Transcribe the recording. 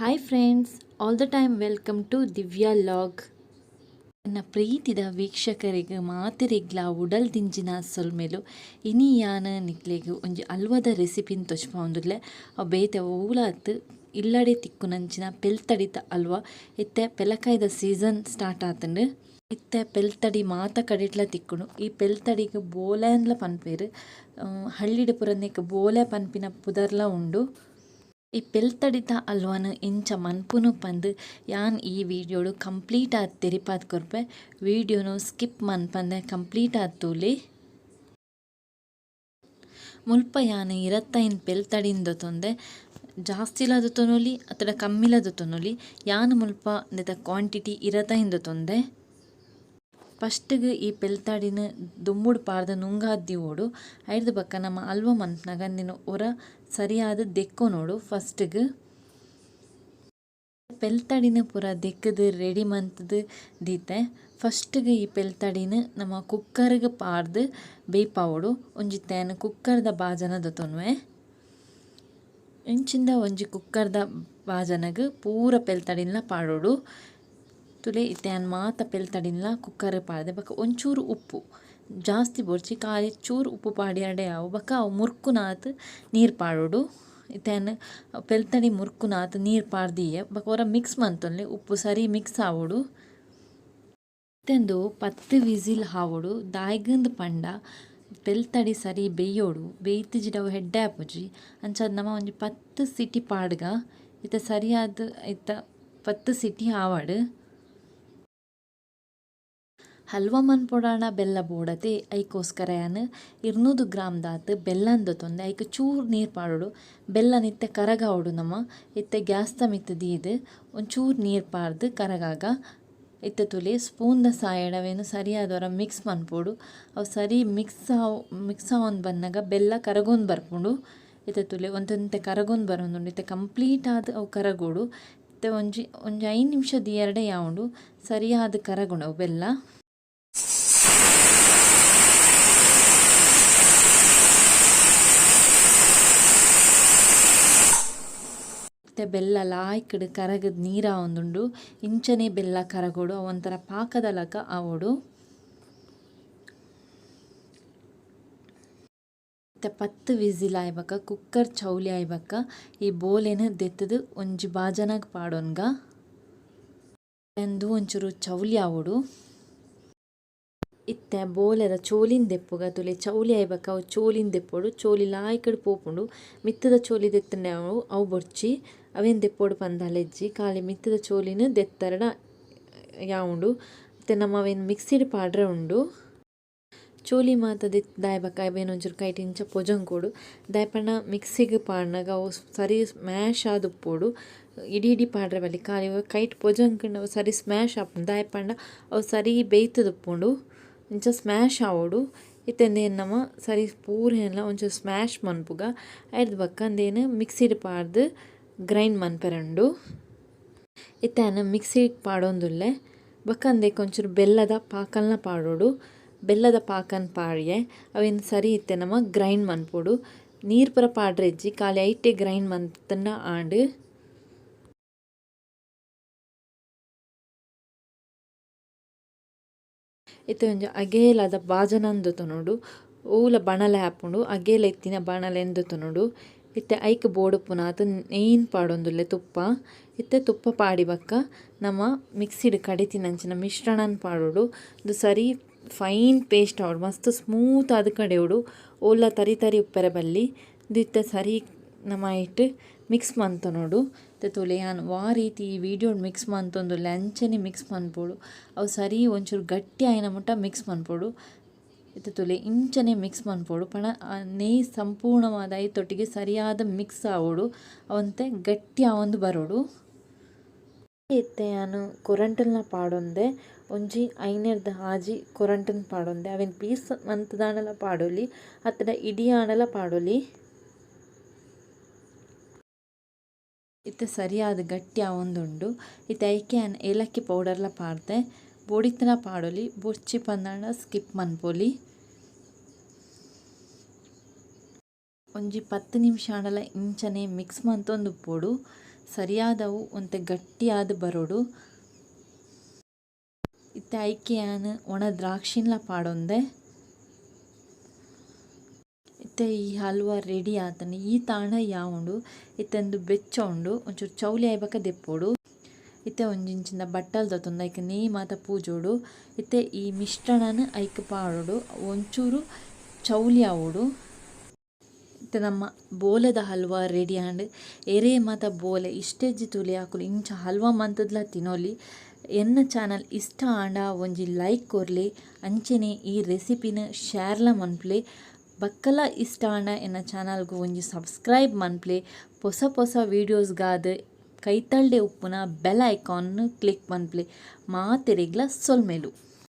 Hi friends, all the time welcome to Divya log. ನನ್ನ ಪ್ರೀತಿದ ವೀಕ್ಷಕರಿಗೆ ಮಾತಿರಿಗ್ಲ ಉಡಲ್ ದಿಂಜಿನ ಸೊಲ್ಮೆಲು ಇನಿ ಯಾನ ನಿಕ್ಲೆಗ್ ಒಂಜಿ ಹಲ್ವದ ರೆಸಿಪಿನ್ ತೊಚ್ಪೊಂದುಲ್ಲೆ ಅವು ಬೇತೆ ಊಲಾತ್ ಇಲ್ಲಡೆ ತಿಕ್ಕುನಂಚಿನ ಪೆಲ್ತಡಿತ ಹಲ್ವ. ಇತ್ತೆ ಪೆಲಕಾಯ್ದ ಸೀಸನ್ ಸ್ಟಾರ್ಟ್ ಆತಂಡು. ಇತ್ತೆ ಪೆಲ್ತಡಿ ಮಾತ ಕಡಿಟ್ಲ ತಿಕ್ಕುನು. ಈ ಪೆಲ್ತಡಿಗೆ ಬೋಲೆನ್ಲ ಪನ್ಪೇರು, ಹಳ್ಳಿಡ್ ಪುರನೆಕ್ ಬೋಲೆ ಪನ್ಪಿನ ಪುದರ್ಲ ಉಂಡು. ಈ ಪೆಲ್ತಡಿತ ಹಲ್ವಾನ ಇಂಚ ಮನ್ಪುನು ಪಂದ್ ಯಾನ್ ಈ ವಿಡಿಯೋಡು ಕಂಪ್ಲೀಟ್ ಆದ್ ತೆರಿಪಾದ್ ಕೊರ್ಪೆ. ವಿಡಿಯೋನು ಸ್ಕಿಪ್ ಮನ್ಪಂದೆ ಕಂಪ್ಲೀಟ್ ಆದ್ ತೂಲಿ. ಮುಲ್ಪ ಯಾನ್ ಇರತ್ತೈನ್ ಪೆಲ್ತಡಿಂದ ತೊಂದೆ ಜಾಸ್ತಿಲದು ತೊನೊಲಿ ಅತ್ತಡ ಕಮ್ಮಿಲದು ತೊನೊಲಿ. ಯಾನ್ ಮುಲ್ಪ ನೆತ ಕ್ವಾಂಟಿಟಿ ಇರತ್ತೈಂದು ತೊಂದೆ. ಫಸ್ಟ್ಗೆ ಈ ಪೆಲ್ತಾಡಿನ ದುಮ್ಮುಡು ಪಾರ್ದ ನುಂಗಾದ್ದಿ ಓಡು ಐಡ್ದು ಬಕ್ಕ ನಮ್ಮ ಹಲ್ವ ಮನ್ಪನಾಗ ಅಂದಿನ ಒರ ಸರಿಯಾದ ದೆಕ್ಕೊನೋಡು. ಫಸ್ಟ್ಗೆ ಪೆಲ್ತಾಡಿನ ಪೂರ ದೆಕ್ಕದು ರೆಡಿ ಮಂತದು ದೀತೆ. ಫಸ್ಟ್ಗೆ ಈ ಪೆಲ್ತಾಡಿನ ನಮ್ಮ ಕುಕ್ಕರ್ಗೆ ಪಾರ್ದು ಬೇಯ್ಪಾವೋಡು. ಒಂಜಿ ತೇನು ಕುಕ್ಕರ್ದ ಬಾಜನ ದೊತೊನ್ವೆ. ಇಂಚಿಂದ ಒಂಜಿ ಕುಕ್ಕರ್ದ ಬಾಜನಗ್ ಪೂರ ಪೆಲ್ತಾಡಿನ್ಲ ಪಾಡೋಡು. ತುಲೆ ಇತ್ಯಾನ್ ಮಾತ ಪೆಲ್ತಡಿನ್ಲ ಕುಕ್ಕರ್ ಪಾಡ್ದೆ ಬಕ್ಕ ಒಂಚೂರು ಉಪ್ಪು ಜಾಸ್ತಿ ಬೋಡ್ಚಿ ಖಾಲಿ ಚೂರು ಉಪ್ಪು ಪಾಡಿ ಅಡೆ ಅವು ಬಕ್ಕ ಅವು ಮುರ್ಕುನಾತ್ ನೀರು ಪಾಡೋಡು. ಇತ್ಯಾನ್ ಪೆಲ್ತಡಿ ಮುರ್ಕುನಾತ್ ನೀರು ಪಾಡ್ದಿಯೆ ಬಕ್ಕ ಹೊರ ಮಿಕ್ಸ್ ಮಂತೊನ್ಲೆ ಉಪ್ಪು ಸರಿ ಮಿಕ್ಸ್ ಆವೋಡು. ಇತ್ತೆಂದು 10 ವಿಸಿಲ್ ಹಾವೋಡು. ದಾಯ್ಗಂದ್ ಪಂಡ ಪೆಲ್ತಡಿ ಸರಿ ಬೇಯೋಡು. ಬೇಯ್ತಿಜಿಡವು ಹೆಡ್ಡೆ ಆಪುಜಿ ಅಂಚಾದ್ ನಮ ಒಂಜಿ 10 ಸಿಟಿ ಪಾಡ್ಗ ಇತ್ತ ಸರಿಯಾದ ಇತ್ತ 10 ಸಿಟಿ ಆವಡ್. ಹಲ್ವ ಮನ್ಪೊಡಾಣ ಬೆಲ್ಲ ಬೋಡತೆ ಐಕೋಸ್ಕರ ಯಾನ್ 200 ಗ್ರಾಮ್ ದಾತ್ ಬೆಲ್ಲನ್ ದೊತೊಂದೆ. ಐಕ್ ಚೂರು ನೀರು ಪಾಡೋಡು. ಬೆಲ್ಲನ ಇತ್ತೆ ಕರಗಾವೋಡು. ನಮ್ಮ ಇತ್ತೆ ಗ್ಯಾಸ್ ತ ಮಿತ್ ದೀದ್ ಒಂಚೂರು ನೀರು ಪಾರ್ದು ಕರಗಾಗ ಇತ್ತೆ ತುಲೆ ಸ್ಪೂನ್ದ ಸಾಯಡವೇನು ಸರಿಯಾದವರ ಮಿಕ್ಸ್ ಮನ್ಪೋಡು. ಅವು ಸರಿ ಮಿಕ್ಸ್ ಆವೊಂದು ಬನ್ನಾಗ ಬೆಲ್ಲ ಕರಗೊಂದು ಬರ್ಪುಂಡು. ಇತ್ತೆ ತುಲೆ ಒಂತೆ ಕರಗೊಂದು ಬರೋಂದುಂಡು. ಇತ್ತೆ ಕಂಪ್ಲೀಟ್ ಆದ ಅವು ಕರಗೋಡು. ಇತ್ತೆ ಒಂಜಿ 5 ನಿಮಿಷ ದಿಯರ್ಡೆ ಯಾವೊಂಡು ಸರಿಯಾದ ಕರಗುಂಡು ಅವು ಬೆಲ್ಲ. ಮತ್ತು ಬೆಲ್ಲ ಲಾಯ್ಕಡ್ ಕರಗದ ನೀರು ಆವೊಂದುಂಡು. ಇಂಚನೆ ಬೆಲ್ಲ ಕರಗೋಡು ಅವೊಂಥರ ಪಾಕದ ಲಕ ಆವೋಡು. ಮತ್ತು 10 ವಿಸಿಲ್ ಆಯ್ಬಕ್ಕ ಕುಕ್ಕರ್ ಚೌಲಿ ಆಯ್ಬಕ್ಕ ಈ ಬೋಲೆನ ದೆತ್ತದು ಒಂಜಿ ಬಾಜನಾಗ ಪಾಡೋನ್ಗ ಎಂದು ಒಂಚೂರು ಚೌಲಿ ಆವೋಡು. ಇತ್ತೆ ಬೋಲೆದ ಚೋಲಿನ ದೆಪ್ಪುಗ ತುಲೆ ಚೌಲಿ ಆಯ್ಬಕ್ಕ ಅವು ಚೋಲಿನ ದೆಪ್ಪೋಡು. ಚೋಲಿ ಲಾಯ್ಕಡ್ ಪೋಪುಂಡು. ಮಿತ್ತದ ಚೋಲಿ ದೆತ್ತಂಡೆ ಅವು ಬೊಡ್ಚಿ ಅವೇನು ದೆಪ್ಪೋಡು ಪಂದಾಲೆಜ್ಜಿ ಖಾಲಿ ಮಿತ್ತದ ಚೋಲಿನ ದೆತ್ತರಡ ಯಾವುಂಡು. ಮತ್ತು ನಮ್ಮ ಅವೇನು ಮಿಕ್ಸಿಡ್ ಪಾಡ್ರೆ ಉಂಡು. ಚೋಲಿ ಮಾತ ದಾಯ್ಬಕ್ಕ ಅವೇನು ಒಂಚೂರು ಕೈಟ್ ಇಂಚ ಪೊಜಂಕೊಡು. ದಾಯ್ಪಂಡ ಮಿಕ್ಸಿಗೆ ಪಾಡ್ನಾಗ ಅವು ಸರಿ ಸ್ಮ್ಯಾಶ್ ಆದು ಉಪ್ಪೋಡು. ಇಡೀ ಪಾಡ್ರೆ ಬಲ್ಲಿ ಖಾಲಿ ಕೈಟ್ ಪೊಜಂಕಂಡು ಅವು ಸರಿ ಸ್ಮ್ಯಾಶ್ ಆಪುಂಡು. ದಾಯ್ಪಂಡ ಅವು ಸರಿ ಬೇಯ್ತದ ಉಪ್ಪುಂಡು. ಇಂಚ ಸ್ಮ್ಯಾಶ್ ಆವೋಡು. ಇತ್ತೆಂದೇನು ನಮ್ಮ ಸರಿ ಪೂರ ಎಲ್ಲ ಒಂಚೂರು ಸ್ಮ್ಯಾಶ್ ಮನ್ಪುಗ ಐಡ್ದು ಬಕ್ಕ ಅಂದೇನು ಮಿಕ್ಸಿಡ್ ಪಾಡ್ದು ಗ್ರೈಂಡ್ ಮನ್ಪೆರಂಡು. ಇತ್ತೇನು ಮಿಕ್ಸಿಗೆ ಪಾಡೊಂದುಲ್ಲೆ ಬಕ್ಕ ಅಂದೇಕ ಒಂಚೂರು ಬೆಲ್ಲದ ಪಾಕಲ್ನ ಪಾಡೋಡು. ಬೆಲ್ಲದ ಪಾಕನ್ ಪಾಡ್ಯೆ ಅವೇನು ಸರಿ ಇತ್ತೆ ನಮ್ಮ ಗ್ರೈಂಡ್ ಮನ್ಪೋಡು. ನೀರು ಪುರ ಪಾಡ್ರೆ ಇಜ್ಜಿ ಖಾಲಿ ಐಟೆ ಗ್ರೈಂಡ್ ಮನ್ತಂಡ ಆಂಡ್. ಇತ್ತೆ ಒಂಜಿ ಅಗೇಲದ ಬಾಜನಂದು ತೊನೊಡು ಓಲ ಬಣಲೆ ಹಾಪುಂಡು. ಅಗೇಲ ಇತ್ತಿನ ಬಣಲೆ ಎಂದು ತೊನೊಡು. ಇತ್ತೆ ಐಕ್ ಬೋಡು ಪುನಾತ್ ನೇಯ್ನ್ ಪಾಡೊಂದುಲ್ಲೆ ತುಪ್ಪ. ಇತ್ತೆ ತುಪ್ಪ ಪಾಡಿ ಬಕ್ಕ ನಮ್ಮ ಮಿಕ್ಸಿಡ್ ಕಡಿತಿನಂಚಿನ ಮಿಶ್ರಣನ ಪಾಡೋಡು. ಇದು ಸರಿ ಫೈನ್ ಪೇಸ್ಟ್ ಆವಡು ಮಸ್ತ್ ಸ್ಮೂತ್ ಆದ ಕಡೆಯೋಡು. ಓಲ ತರಿ ತರಿ ಉಪ್ಪೆರೆ ಬಲ್ಲಿ ಇದು ಇತ್ತೆ ಸರಿ ನಮ್ಮ ಇಟ್ಟು ಮಿಕ್ಸ್ ಮಂತೊನೋಡು. ಇತ್ತೆ ತುಲೆ ಯಾನ್ ವಾ ರೀತಿ ಈ ವಿಡಿಯೋ ಮಿಕ್ಸ್ ಮಂತೊಂದುಲ್ಲೆ ಅಂಚನೆ ಮಿಕ್ಸ್ ಮನ್ಪೋಡು. ಅವು ಸರಿ ಒಂಚೂರು ಗಟ್ಟಿ ಆಯ್ನ ಮುಟ್ಟ ಮಿಕ್ಸ್ ಮನ್ಪೋಡು. ಇತ್ತೆ ತುಲೆ ಇಂಚನೆ ಮಿಕ್ಸ್ ಮನ್ಪೋಡು ಪಣ ನೆಯ್ ಸಂಪೂರ್ಣವಾದ ಐತೊಟ್ಟಿಗೆ ಸರಿಯಾದ ಮಿಕ್ಸ್ ಆವೋಡು. ಅವಂತೆ ಗಟ್ಟಿ ಆವೊಂದು ಬರೋಡು. ಇತ್ತೆ ನಾನು ಕೊರಂಟಲ್ನ ಪಾಡೊಂದೆ ಒಂಜಿ ಐನೆರ್ದ ಆಜಿ ಕೊರಂಟನ್ ಪಾಡೊಂದೆ. ಅವೇನು ಪೀಸ್ ಮಂತದಾಣಲ ಪಾಡೊಲಿ ಅತ್ತಡ ಇಡೀ ಆಣಲ ಪಾಡೊಲಿ. ಇತ್ತೆ ಸರಿಯಾದ ಗಟ್ಟಿ ಆವೊಂದುಂಡು. ಇತ್ತೆ ಐಕೆ ಏಲಕ್ಕಿ ಪೌಡರ್ಲ ಪಾಡ್ದೆ ಬೋಡಿತ್ತನ ಪಾಡೊಲಿ. ಬೊಡ್ಚಿ ಪಂದಾಂಡ ಸ್ಕಿಪ್ ಮನ್ಪೊಲಿ. ಒಂಜಿ 10 ನಿಮಿಷ ಆಂಡಲ ಇಂಚನೆ ಮಿಕ್ಸ್ ಮಂತೊಂದು ಉಪ್ಪೋಡು. ಸರಿಯಾದವು ಒಂತೆ ಗಟ್ಟಿಯಾದ ಬರೋಡು. ಇತ್ತೆ ಐಕೆಯಾನ ಒಣ ದ್ರಾಕ್ಷಿನ್ಲ ಪಾಡೊಂದೆ. ಇತ್ತೆ ಈ ಹಲ್ವಾ ರೆಡಿ ಆತನ ಈ ತಾಣ ಯಾವುಂಡು ಇತ್ತೆಂದು ಬೆಚ್ಚ ಉಂಡು ಒಂಚೂರು ಚೌಲಿ ಆಯ್ಬಕ್ಕ ದೆಪ್ಪೋಡು. ಇತ್ತೆ ಒಂಜಿಂಚಿನ ಬಟ್ಟಲು ದತ್ತೊಂದು ಐಕೆ ನೇಯ್ ಮಾತ ಪೂಜೋಡು. ಇತ್ತೆ ಈ ಮಿಶ್ರಣನ ಐಕೆ ಪಾಡೋಡು ಒಂಚೂರು ಚೌಲಿ ಆವೋಡು. ಇತ್ತೆ ನಮ್ಮ ಬೋಲದ ಹಲ್ವಾ ರೆಡಿ ಆಂಡ್ ಎರೆ ಮಾತ ಬೋಲೆ ಇಷ್ಟೆಜ್ಜಿ ತುಲಿ ಹಾಕಲು ಇಂಚ ಹಲ್ವಾ ಮಂತದ್ಲ ತಿನ್ನೋಲಿ. ಎನ್ನ ಚಾನಲ್ ಇಷ್ಟ ಆಂಡ ಒಂಜಿ ಲೈಕ್ ಕೊರ್ಲೆ, ಅಂಚೆನೆ ಈ ರೆಸಿಪಿನ ಶೇರ್ಲ ಮನ್ಪ್ಲೆ. ಬಕ್ಕಲ ಇಷ್ಟ ಆಂಡ ಎನ್ನ ಚಾನಲ್ಗೂ ಒಂಜಿ ಸಬ್ಸ್ಕ್ರೈಬ್ ಮನ್ಪ್ಲೆ. ಹೊಸ ಹೊಸ ವೀಡಿಯೋಸ್ಗಾದ ಕೈತಲ್ಡೆ ಉಪ್ಪುನ ಬೆಲ್ ಐಕಾನ್ ಕ್ಲಿಕ್ ಮನ್ಪ್ಲೆ ಮಾತೆರೆಗ್ಲ ಸೊಲ್ಮೆಲು.